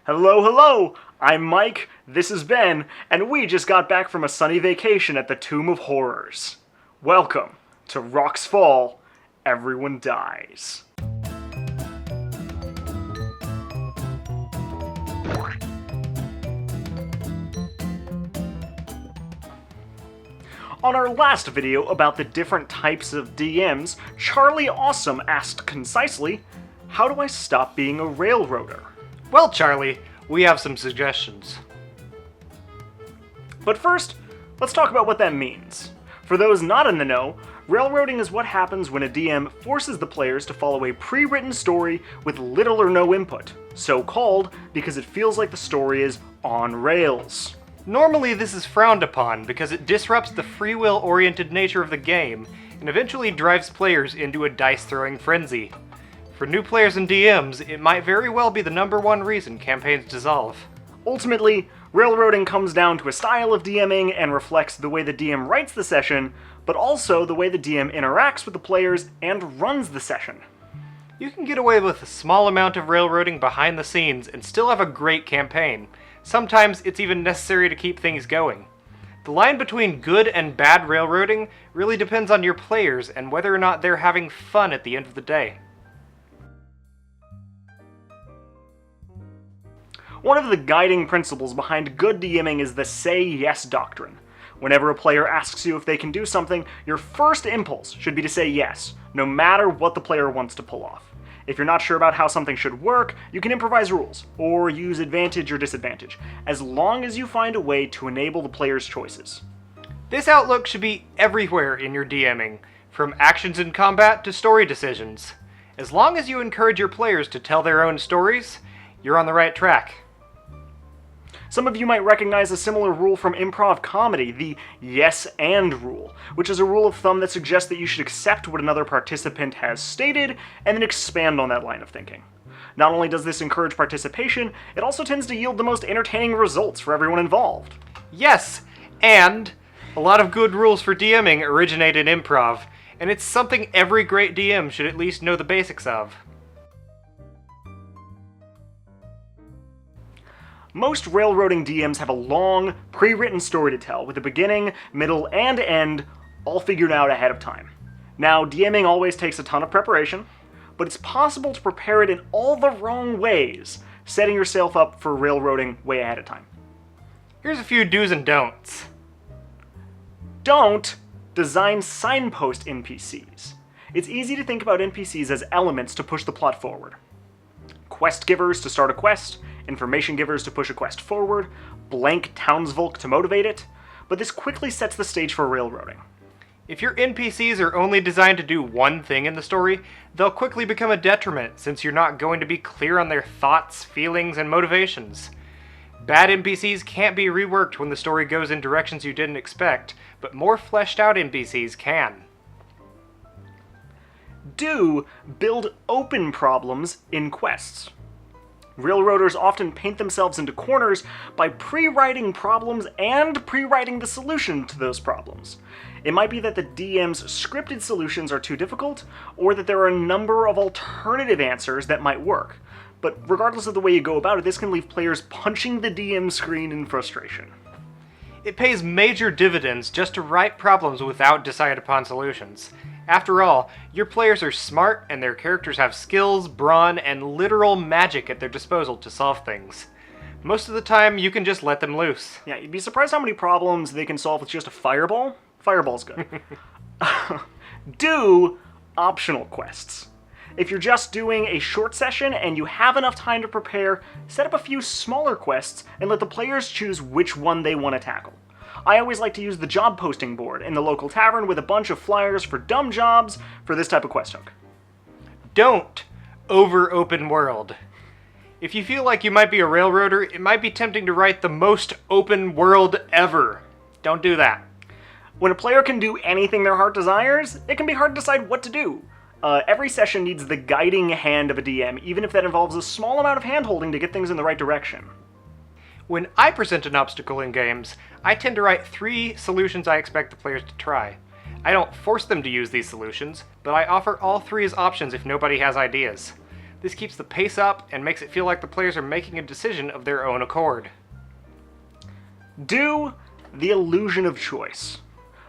Hello, hello! I'm Mike, this is Ben, and we just got back from a sunny vacation at the Tomb of Horrors. Welcome to Rocks Fall, Everyone Dies. On our last video about the different types of DMs, Charlie Awesome asked concisely, how do I stop being a railroader? Well, Charlie, we have some suggestions. But first, let's talk about what that means. For those not in the know, railroading is what happens when a DM forces the players to follow a pre-written story with little or no input, so called because it feels like the story is on rails. Normally this is frowned upon because it disrupts the free will-oriented nature of the game and eventually drives players into a dice-throwing frenzy. For new players and DMs, it might very well be the #1 reason campaigns dissolve. Ultimately, railroading comes down to a style of DMing and reflects the way the DM writes the session, but also the way the DM interacts with the players and runs the session. You can get away with a small amount of railroading behind the scenes and still have a great campaign. Sometimes it's even necessary to keep things going. The line between good and bad railroading really depends on your players and whether or not they're having fun at the end of the day. One of the guiding principles behind good DMing is the say yes doctrine. Whenever a player asks you if they can do something, your first impulse should be to say yes, no matter what the player wants to pull off. If you're not sure about how something should work, you can improvise rules, or use advantage or disadvantage, as long as you find a way to enable the player's choices. This outlook should be everywhere in your DMing, from actions in combat to story decisions. As long as you encourage your players to tell their own stories, you're on the right track. Some of you might recognize a similar rule from improv comedy, the yes and rule, which is a rule of thumb that suggests that you should accept what another participant has stated and then expand on that line of thinking. Not only does this encourage participation, it also tends to yield the most entertaining results for everyone involved. Yes, and a lot of good rules for DMing originate in improv, and it's something every great DM should at least know the basics of. Most railroading DMs have a long, pre-written story to tell, with a beginning, middle, and end all figured out ahead of time. Now, DMing always takes a ton of preparation, but it's possible to prepare it in all the wrong ways, setting yourself up for railroading way ahead of time. Here's a few do's and don'ts. Don't design signpost NPCs. It's easy to think about NPCs as elements to push the plot forward. Quest givers to start a quest, information givers to push a quest forward, blank townsfolk to motivate it, but this quickly sets the stage for railroading. If your NPCs are only designed to do one thing in the story, they'll quickly become a detriment since you're not going to be clear on their thoughts, feelings, and motivations. Bad NPCs can't be reworked when the story goes in directions you didn't expect, but more fleshed out NPCs can. Do build open problems in quests. Railroaders often paint themselves into corners by pre-writing problems and pre-writing the solution to those problems. It might be that the DM's scripted solutions are too difficult, or that there are a number of alternative answers that might work. But regardless of the way you go about it, this can leave players punching the DM screen in frustration. It pays major dividends just to write problems without decided upon solutions. After all, your players are smart and their characters have skills, brawn, and literal magic at their disposal to solve things. Most of the time, you can just let them loose. Yeah, you'd be surprised how many problems they can solve with just a fireball. Fireball's good. Do optional quests. If you're just doing a short session and you have enough time to prepare, set up a few smaller quests and let the players choose which one they want to tackle. I always like to use the job posting board in the local tavern with a bunch of flyers for dumb jobs for this type of quest hook. Don't over open world. If you feel like you might be a railroader, it might be tempting to write the most open world ever. Don't do that. When a player can do anything their heart desires, it can be hard to decide what to do. Every session needs the guiding hand of a DM, even if that involves a small amount of hand-holding to get things in the right direction. When I present an obstacle in games, I tend to write 3 solutions I expect the players to try. I don't force them to use these solutions, but I offer all 3 as options if nobody has ideas. This keeps the pace up and makes it feel like the players are making a decision of their own accord. Do the illusion of choice.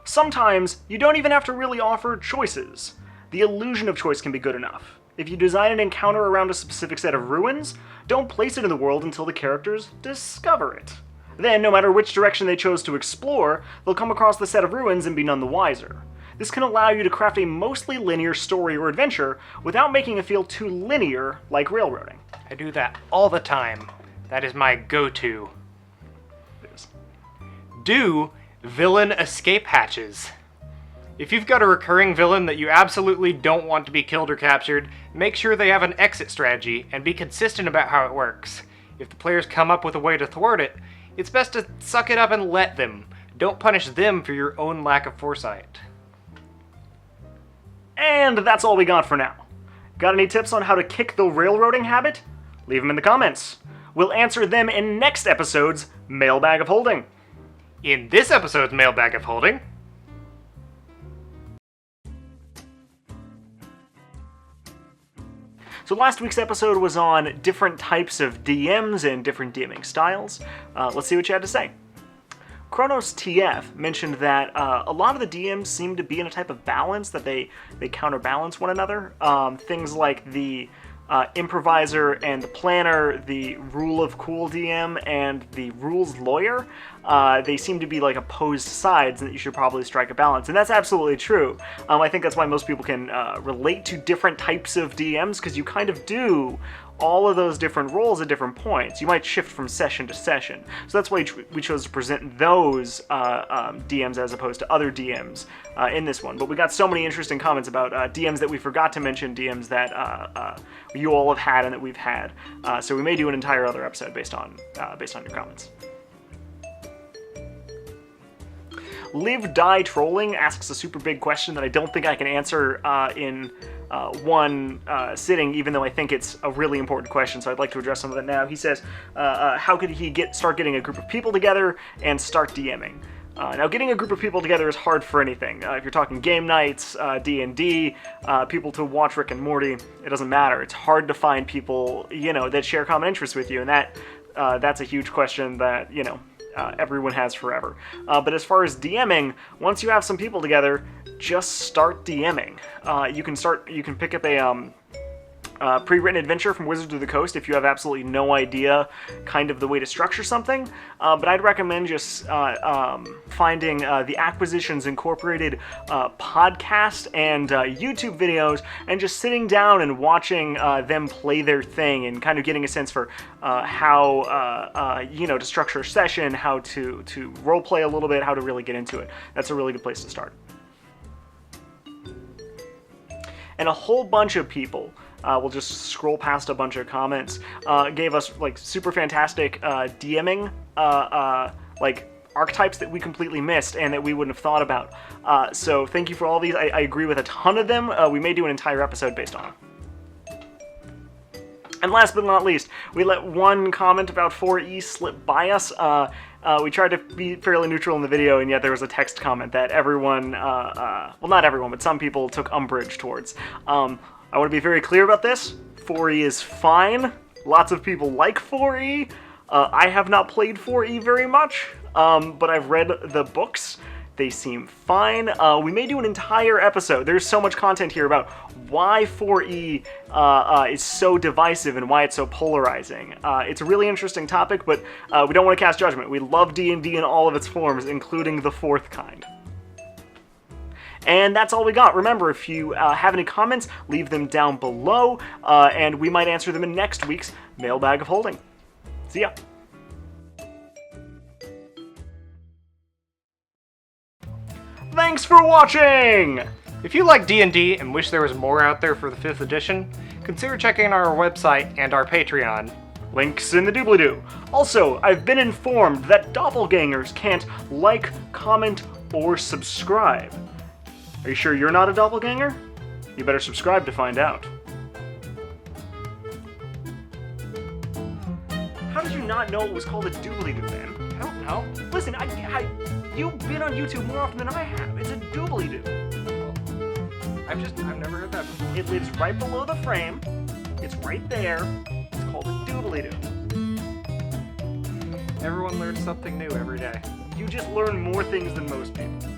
Sometimes you don't even have to really offer choices. The illusion of choice can be good enough. If you design an encounter around a specific set of ruins, don't place it in the world until the characters discover it. Then, no matter which direction they chose to explore, they'll come across the set of ruins and be none the wiser. This can allow you to craft a mostly linear story or adventure without making it feel too linear like railroading. I do that all the time. That is my go-to. Do villain escape hatches. If you've got a recurring villain that you absolutely don't want to be killed or captured, make sure they have an exit strategy and be consistent about how it works. If the players come up with a way to thwart it, it's best to suck it up and let them. Don't punish them for your own lack of foresight. And that's all we got for now. Got any tips on how to kick the railroading habit? Leave them in the comments. We'll answer them in next episode's Mailbag of Holding. In this episode's Mailbag of Holding... So last week's episode was on different types of DMs and different DMing styles. Let's see what you had to say. Kronos TF mentioned that a lot of the DMs seem to be in a type of balance, that they counterbalance one another. Things like the improviser and the planner, the rule of cool DM, and the rules lawyer, they seem to be like opposed sides, and that you should probably strike a balance. And that's absolutely true. I think that's why most people can relate to different types of DMs, because you kind of do all of those different roles at different points. You might shift from session to session. So that's why we chose to present those DMs as opposed to other DMs in this one. But we got so many interesting comments about DMs that we forgot to mention, DMs that you all have had and that we've had. So we may do an entire other episode based on your comments. Live Die Trolling asks a super big question that I don't think I can answer in one sitting, even though I think it's a really important question, so I'd like to address some of it now. He says, how could he start getting a group of people together and start DMing? Now, getting a group of people together is hard for anything. If you're talking game nights, D&D, people to watch Rick and Morty, it doesn't matter. It's hard to find people, that share common interests with you, and that's a huge question that, everyone has forever. But as far as DMing, once you have some people together, just start DMing. You can pick up a pre-written adventure from Wizards of the Coast if you have absolutely no idea kind of the way to structure something, but I'd recommend just finding the Acquisitions Incorporated podcast and YouTube videos and just sitting down and watching them play their thing and kind of getting a sense for how to structure a session, how to role play a little bit, how to really get into it. That's a really good place to start. And a whole bunch of people, we'll just scroll past a bunch of comments, gave us like super fantastic DMing archetypes that we completely missed and that we wouldn't have thought about. So thank you for all these. I agree with a ton of them. We may do an entire episode based on them. And last but not least, we let one comment about 4E slip by us. We tried to be fairly neutral in the video, and yet there was a text comment that everyone, well, not everyone, but some people took umbrage towards. I want to be very clear about this. 4E is fine. Lots of people like 4E. I have not played 4E very much, but I've read the books. They seem fine. We may do an entire episode. There's so much content here about why 4E is so divisive and why it's so polarizing. It's a really interesting topic, but we don't want to cast judgment. We love D&D in all of its forms, including the fourth kind. And that's all we got. Remember, if you have any comments, leave them down below, and we might answer them in next week's Mailbag of Holding. See ya. Thanks for watching! If you like D&D and wish there was more out there for the 5th edition, consider checking out our website and our Patreon. Links in the doobly-doo. Also, I've been informed that doppelgangers can't like, comment, or subscribe. Are you sure you're not a doppelganger? You better subscribe to find out. How did you not know it was called a doobly-doo, man? I don't know. Listen, you've been on YouTube more often than I have. It's a doobly-doo. I've never heard that before. It lives right below the frame. It's It's right there. It's called a doodly-doo. Everyone learns something new every day. You just learn more things than most people.